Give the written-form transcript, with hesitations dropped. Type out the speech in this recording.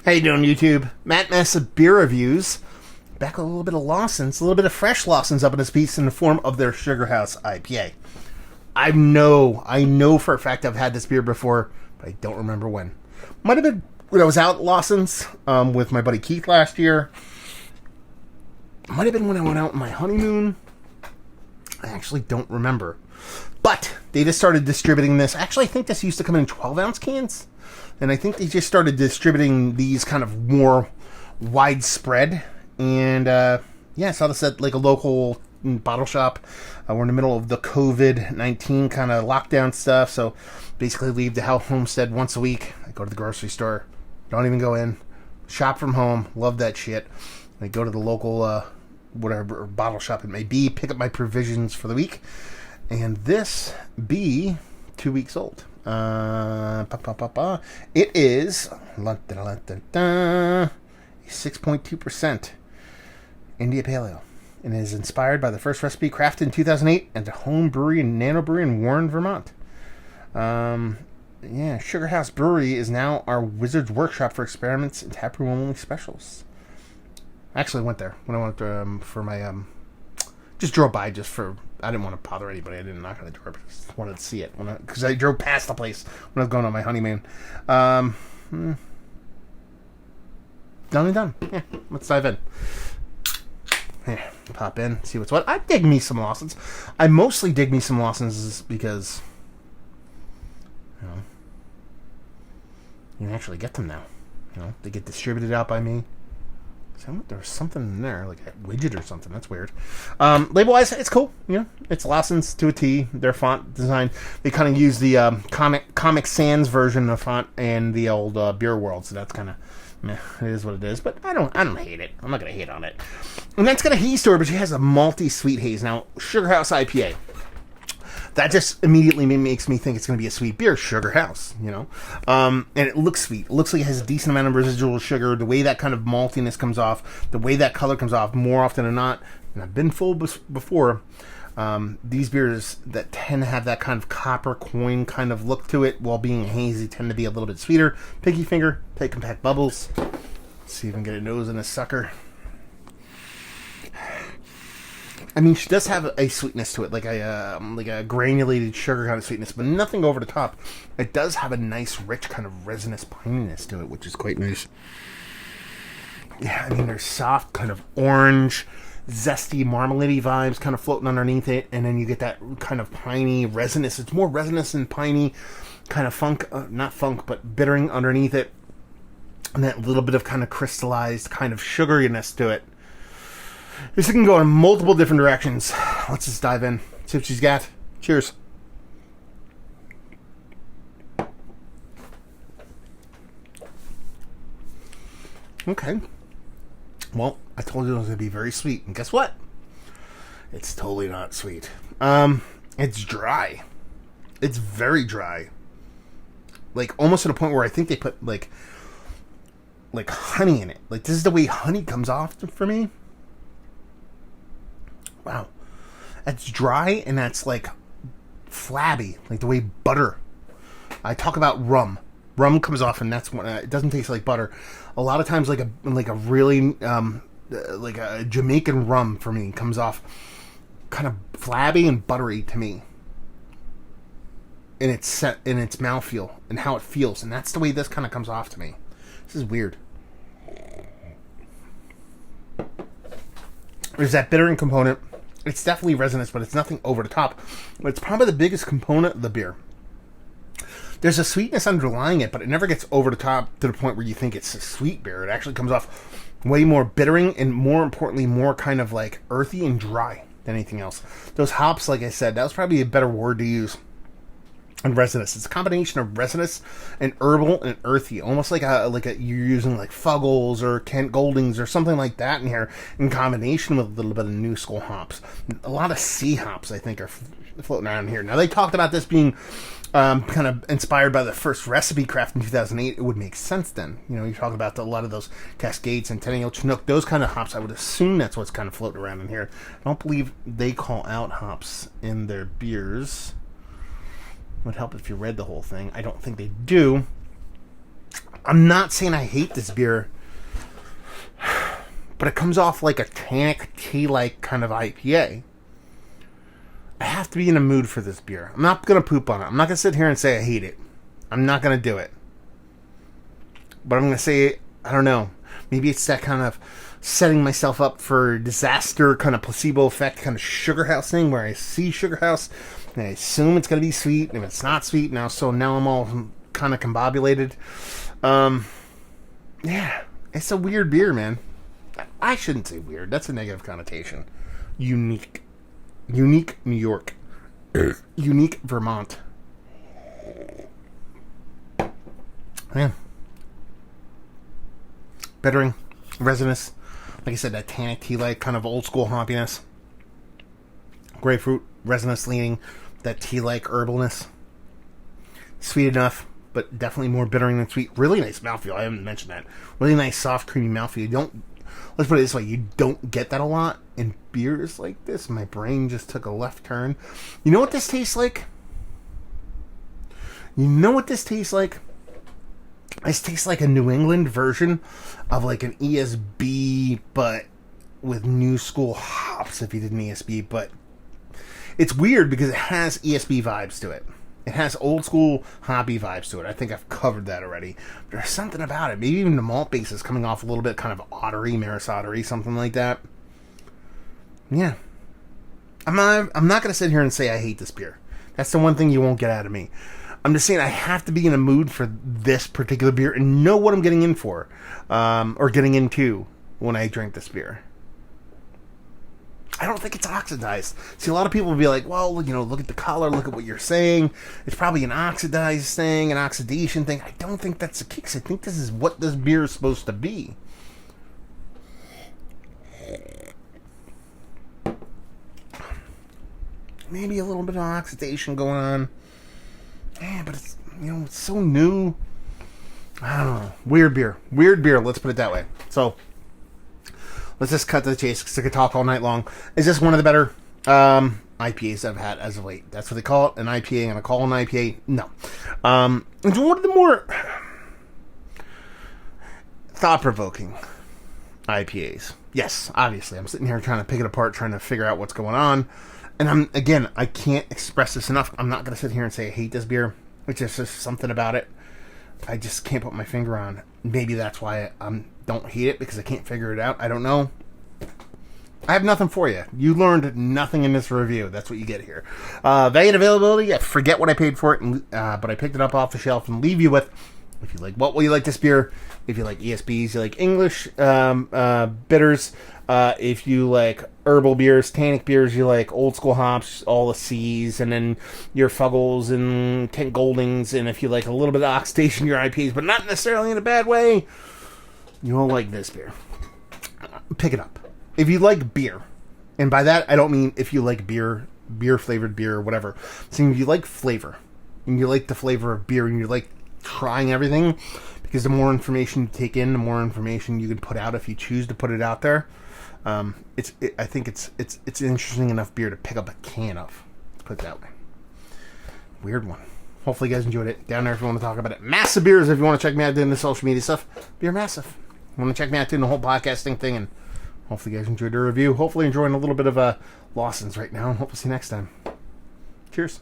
How you doing, YouTube? Matt Mess of Beer Reviews. Back with a little bit of Lawsons, a little bit of fresh Lawsons up in his piece in the form of their Sugarhouse IPA. I know for a fact I've had this beer before, but I don't remember when. Might have been when I was out at Lawsons with my buddy Keith last year. Might have been when I went out on my honeymoon. I actually don't remember. But they just started distributing this. Actually, I think this used to come in 12-ounce cans. And I think they just started distributing these kind of more widespread. And, I saw this at like a local bottle shop. We're in the middle of the COVID-19 kind of lockdown stuff. So basically leave the homestead once a week. I go to the grocery store. Don't even go in. Shop from home. Love that shit. I go to the local, whatever bottle shop it may be. Pick up my provisions for the week. And this be 2 weeks old. It is 6.2% India Pale Ale, and it is inspired by the first recipe crafted in 2008 at the home brewery and nano brewery in Warren, Vermont. Sugarhouse Brewery is now our Wizard's Workshop for experiments and taproom only specials. I actually went there when I went for my just drove by I didn't want to bother anybody. I didn't knock on the door, but I just wanted to see it because I drove past the place when I was going on my honeymoon. Done and done. Yeah, let's dive in. Yeah, pop in, see what's what. I dig me some Lawsons. I mostly dig me some Lawsons because, you can actually get them now. They get distributed out by me. There's something in there, like a widget or something. That's weird. Label-wise, it's cool. It's Lawsons to a T. Their font design, they kind of use the Comic Sans version of font and the old Beer World. So that's kind of meh. It is what it is. But I don't hate it. I'm not gonna hate on it. And that's got a haze to her, but she has a malty sweet haze. Now, Sugarhouse IPA. That just immediately makes me think it's going to be a sweet beer, Sugarhouse, and it looks sweet. It looks like it has a decent amount of residual sugar. The way that kind of maltiness comes off, the way that color comes off, more often than not, and I've been full before, these beers that tend to have that kind of copper coin kind of look to it, while being hazy, tend to be a little bit sweeter. Piggy finger, take compact bubbles. Let's see if I can get a nose in a sucker. I mean, she does have a sweetness to it, like a granulated sugar kind of sweetness, but nothing over the top. It does have a nice, rich kind of resinous pininess to it, which is quite nice. Yeah, I mean, there's soft kind of orange, zesty, marmalade-y vibes kind of floating underneath it, and then you get that kind of piney resinous. It's more resinous and piney, kind of funk, not funk, but bittering underneath it, and that little bit of kind of crystallized kind of sugariness to it. This can go in multiple different directions. Let's just dive in. See what she's got. Cheers. Okay. Well, I told you it was going to be very sweet. And guess what? It's totally not sweet. It's dry. It's very dry. Like, almost to the point where I think they put, like honey in it. Like, this is the way honey comes off for me. Wow. That's dry and that's like flabby, like the way butter. I talk about rum. Rum comes off and that's when it doesn't taste like butter. A lot of times like a really like a Jamaican rum for me comes off kind of flabby and buttery to me. In its mouthfeel and how it feels, and that's the way this kind of comes off to me. This is weird. There's that bittering component. It's definitely resinous, but it's nothing over the top. But it's probably the biggest component of the beer. There's a sweetness underlying it, but it never gets over the top to the point where you think it's a sweet beer. It actually comes off way more bittering and, more importantly, more kind of like earthy and dry than anything else. Those hops, like I said, that was probably a better word to use. And resinous. It's a combination of resinous and herbal and earthy, almost like you're using like Fuggles or Kent Goldings or something like that in here, in combination with a little bit of New School hops. A lot of sea hops, I think, are floating around here. Now, they talked about this being kind of inspired by the first recipe craft in 2008. It would make sense then. You're talking about a lot of those Cascade, Centennial, Chinook, those kind of hops. I would assume that's what's kind of floating around in here. I don't believe they call out hops in their beers. Would help if you read the whole thing. I don't think they do. I'm not saying I hate this beer, but it comes off like a tannic tea-like kind of IPA. I have to be in a mood for this beer. I'm not going to poop on it. I'm not going to sit here and say I hate it. I'm not going to do it. But I'm going to say, I don't know. Maybe it's that kind of setting myself up for disaster, kind of placebo effect, kind of Sugarhouse thing, where I see Sugarhouse and I assume it's going to be sweet, and if it's not sweet now, so now I'm all kind of combobulated. Yeah, it's a weird beer, man. I shouldn't say weird. That's a negative connotation. Unique. Unique New York. Unique Vermont. Man. Bittering. Resinous. Like I said, that tannic tea-like kind of old school hoppiness. Grapefruit. Resinous leaning. That tea-like herbalness. Sweet enough, but definitely more bittering than sweet. Really nice mouthfeel. I haven't mentioned that. Really nice, soft, creamy mouthfeel. Let's put it this way, you don't get that a lot in beers like this. My brain just took a left turn. You know what this tastes like? This tastes like a New England version of like an ESB, but with new school hops, if you did an ESB. But it's weird because it has ESB vibes to it. It has old school hoppy vibes to it. I think I've covered that already. There's something about it. Maybe even the malt base is coming off a little bit kind of ottery, Maris ottery, something like that. Yeah. I'm not going to sit here and say I hate this beer. That's the one thing you won't get out of me. I'm just saying I have to be in a mood for this particular beer and know what I'm getting in for. Or getting into when I drink this beer. I don't think it's oxidized. See, a lot of people will be like, well, look at the color, look at what you're saying. It's probably an oxidized thing, an oxidation thing. I don't think that's the case. I think this is what this beer is supposed to be. Maybe a little bit of oxidation going on. Yeah, but it's, it's so new. I don't know. Weird beer. Let's put it that way. So, let's just cut to the chase because I could talk all night long. Is this one of the better IPAs I've had as of late? That's what they call it, an IPA. And I call it an IPA? No. It's one of the more thought-provoking IPAs. Yes, obviously. I'm sitting here trying to pick it apart, trying to figure out what's going on. And I can't express this enough. I'm not going to sit here and say I hate this beer. It's just something about it I just can't put my finger on. Maybe that's why I don't hate it, because I can't figure it out. I don't know. I have nothing for you. You learned nothing in this review. That's what you get here. Value and availability, I forget what I paid for it, but I picked it up off the shelf and leave you with, if you like, what will you like this beer? If you like ESBs, you like English bitters. If you like herbal beers, tannic beers, you like old school hops, all the C's, and then your Fuggles and Kent Goldings. And if you like a little bit of oxidation, your IPAs, but not necessarily in a bad way, you'll like this beer. Pick it up. If you like beer, and by that I don't mean if you like beer flavored beer or whatever. So if you like flavor, and you like the flavor of beer, and you like trying everything, because the more information you take in, the more information you can put out if you choose to put it out there. I think it's an interesting enough beer to pick up a can of. Let's put it that way. Weird one. Hopefully you guys enjoyed it. Down there if you want to talk about it. Massive Beers if you want to check me out doing the social media stuff. Beer Massive. You want to check me out doing the whole podcasting thing, and hopefully you guys enjoyed the review. Hopefully enjoying a little bit of Lawsons right now, and hope to see you next time. Cheers.